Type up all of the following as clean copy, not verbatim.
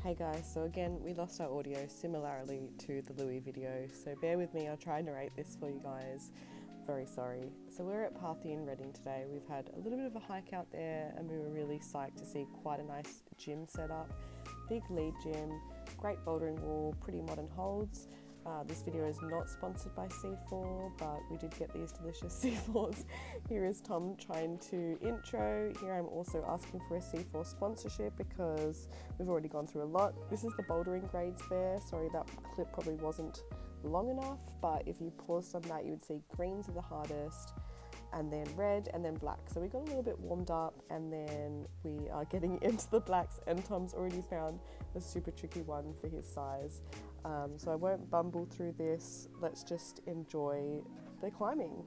Hey guys, so again we lost our audio similarly to the Louis video, so bear with me, I'll try and narrate this for you guys. Very sorry. So we're at Parthian Reading today. We've had a little bit of a hike out there and we were really psyched to see quite a nice gym setup. Big lead gym, great bouldering wall, pretty modern holds. This video is not sponsored by C4, but we did get these delicious C4s. Here is Tom trying to intro. Here I'm also asking for a C4 sponsorship because we've already gone through a lot. This is the bouldering grades there. Sorry, that clip probably wasn't long enough, but if you paused on that, you would see greens are the hardest, and then red, and then black. So we got a little bit warmed up, and then we are getting into the blacks, and Tom's already found a super tricky one for his size. So I won't bumble through this. Let's just enjoy the climbing.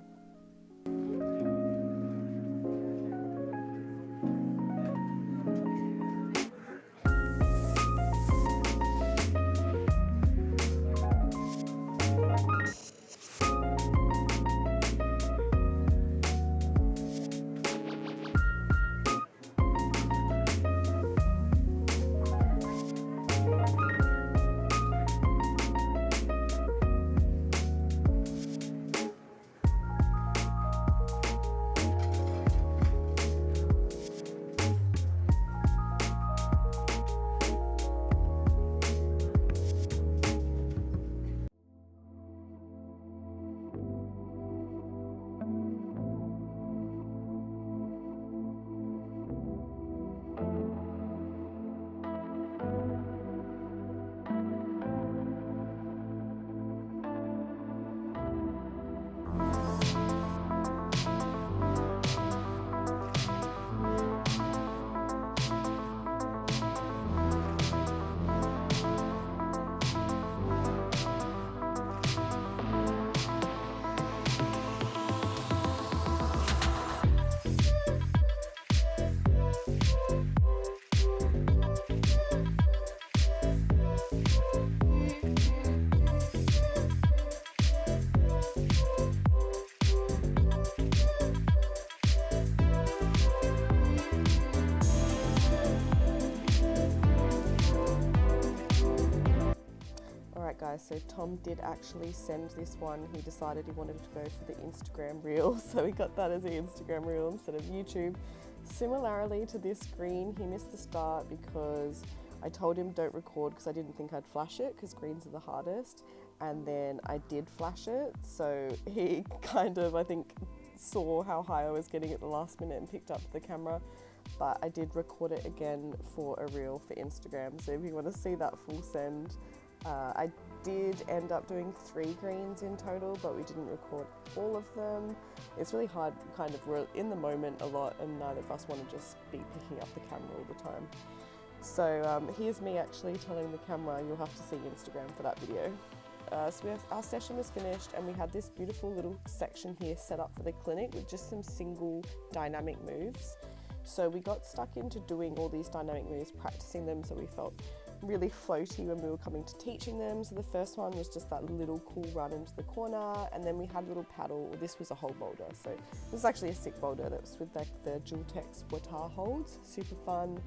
Guys, so Tom did actually send this one. He decided he wanted to go for the Instagram reel, so he got that as an Instagram reel instead of YouTube. Similarly to this green, he missed the start because I told him don't record because I didn't think I'd flash it because greens are the hardest, and then I did flash it, so he kind of, I think, saw how high I was getting at the last minute and picked up the camera. But I did record it again for a reel for Instagram, so if you want to see that full send, I did end up doing 3 greens in total, but we didn't record all of them. It's really hard, kind of, we're in the moment a lot and neither of us want to just be picking up the camera all the time. So here's me actually telling the camera, you'll have to see Instagram for that video. So our session was finished and we had this beautiful little section here set up for the clinic with just some single dynamic moves. So we got stuck into doing all these dynamic moves, practicing them, so we felt really floaty when we were coming to teaching them. So the first one was just that little cool run into the corner, and then we had a little paddle. Well, this was a whole boulder, so this is actually a sick boulder that was with like the Dual-Tex Watar holds, super fun.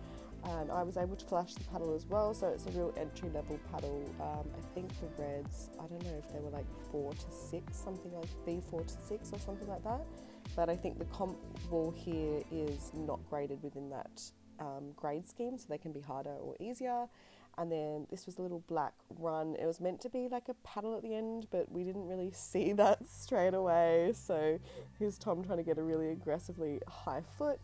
And I was able to flash the paddle as well, so it's a real entry-level paddle. I think the reds, I don't know if they were like 4 to 6, something like B4 to 6 or something like that. But I think the comp wall here is not graded within that grade scheme, so they can be harder or easier. And then this was a little black run. It was meant to be like a paddle at the end, but we didn't really see that straight away. So here's Tom trying to get a really aggressively high foot.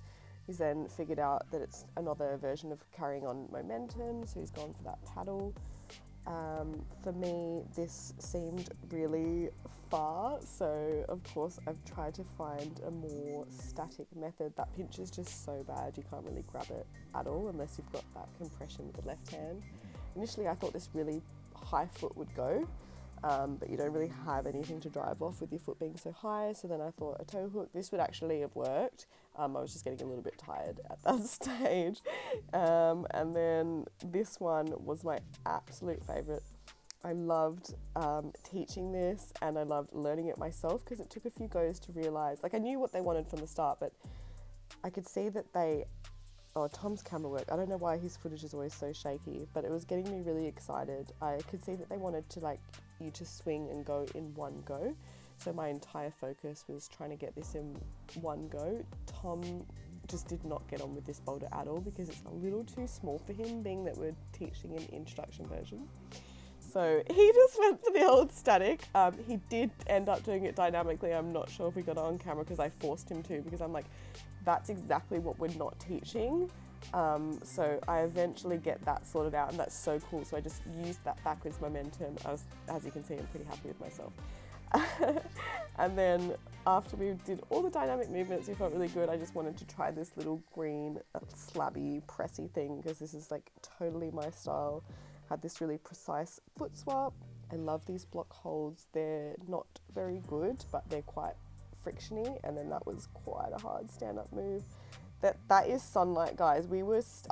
He's then figured out that it's another version of carrying on momentum, so he's gone for that paddle. For me, this seemed really far, so of course I've tried to find a more static method. That pinch is just so bad, you can't really grab it at all unless you've got that compression with the left hand. Initially I thought this really high foot would go, but you don't really have anything to drive off with your foot being so high, so then I thought a toe hook, this would actually have worked. I was just getting a little bit tired at that stage. And then this one was my absolute favourite. I loved teaching this and I loved learning it myself because it took a few goes to realise, like I knew what they wanted from the start, but I could see that they Oh, Tom's camera work. I don't know why his footage is always so shaky, but it was getting me really excited. I could see that they wanted to like you to swing and go in one go. So my entire focus was trying to get this in one go. Tom just did not get on with this boulder at all because it's a little too small for him, being that we're teaching an introduction version. So he just went for the old static. He did end up doing it dynamically. I'm not sure if we got it on camera because I forced him to, because I'm like, that's exactly what we're not teaching. So I eventually get that sorted out, and that's so cool. So I just used that backwards momentum. As you can see, I'm pretty happy with myself. And then after we did all the dynamic movements, we felt really good. I just wanted to try this little green slabby pressy thing because this is like totally my style. Had this really precise foot swap. I love these block holds. They're not very good, but they're quite frictiony. And then that was quite a hard stand-up move. That is sunlight, guys. This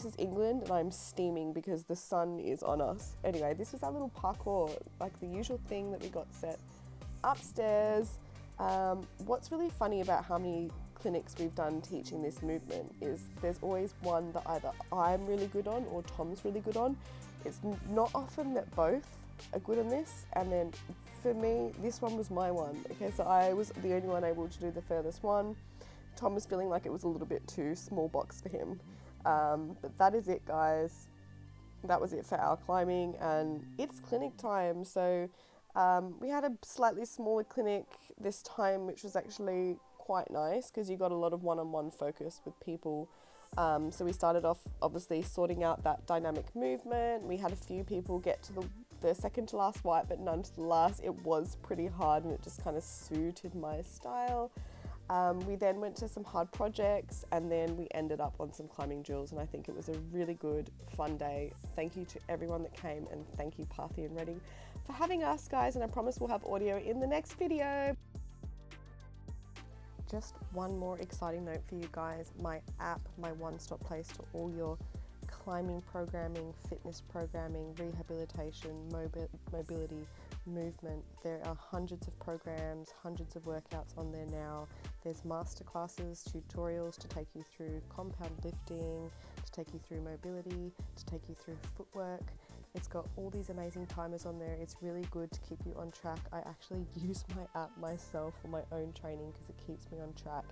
is England, and I'm steaming because the sun is on us. Anyway, this was our little parkour, like the usual thing that we got set upstairs. What's really funny about how many clinics we've done teaching this movement is there's always one that either I'm really good on or Tom's really good on. It's not often that both are good on this, and then for me, this one was my one. Okay, so I was the only one able to do the furthest one. Tom was feeling like it was a little bit too small box for him. But that is it, guys. That was it for our climbing, and it's clinic time. So we had a slightly smaller clinic this time, which was actually quite nice because you got a lot of one-on-one focus with people. So we started off obviously sorting out that dynamic movement. We had a few people get to the second to last white, but none to the last. It was pretty hard, and it just kind of suited my style. We then went to some hard projects, and then we ended up on some climbing drills, and I think it was a really good, fun day. Thank you to everyone that came, and thank you Parthian Reading for having us, guys, and I promise we'll have audio in the next video. Just one more exciting note for you guys. My app, my one-stop place to all your climbing programming, fitness programming, rehabilitation, mobility, movement. There are hundreds of programs, hundreds of workouts on there now. There's masterclasses, tutorials to take you through compound lifting, to take you through mobility, to take you through footwork. It's got all these amazing timers on there. It's really good to keep you on track. I actually use my app myself for my own training because it keeps me on track.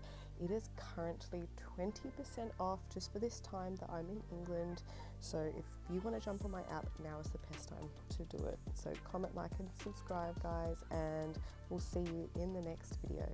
It is currently 20% off just for this time that I'm in England. So if you want to jump on my app, now is the best time to do it. So comment, like, and subscribe, guys, and we'll see you in the next video.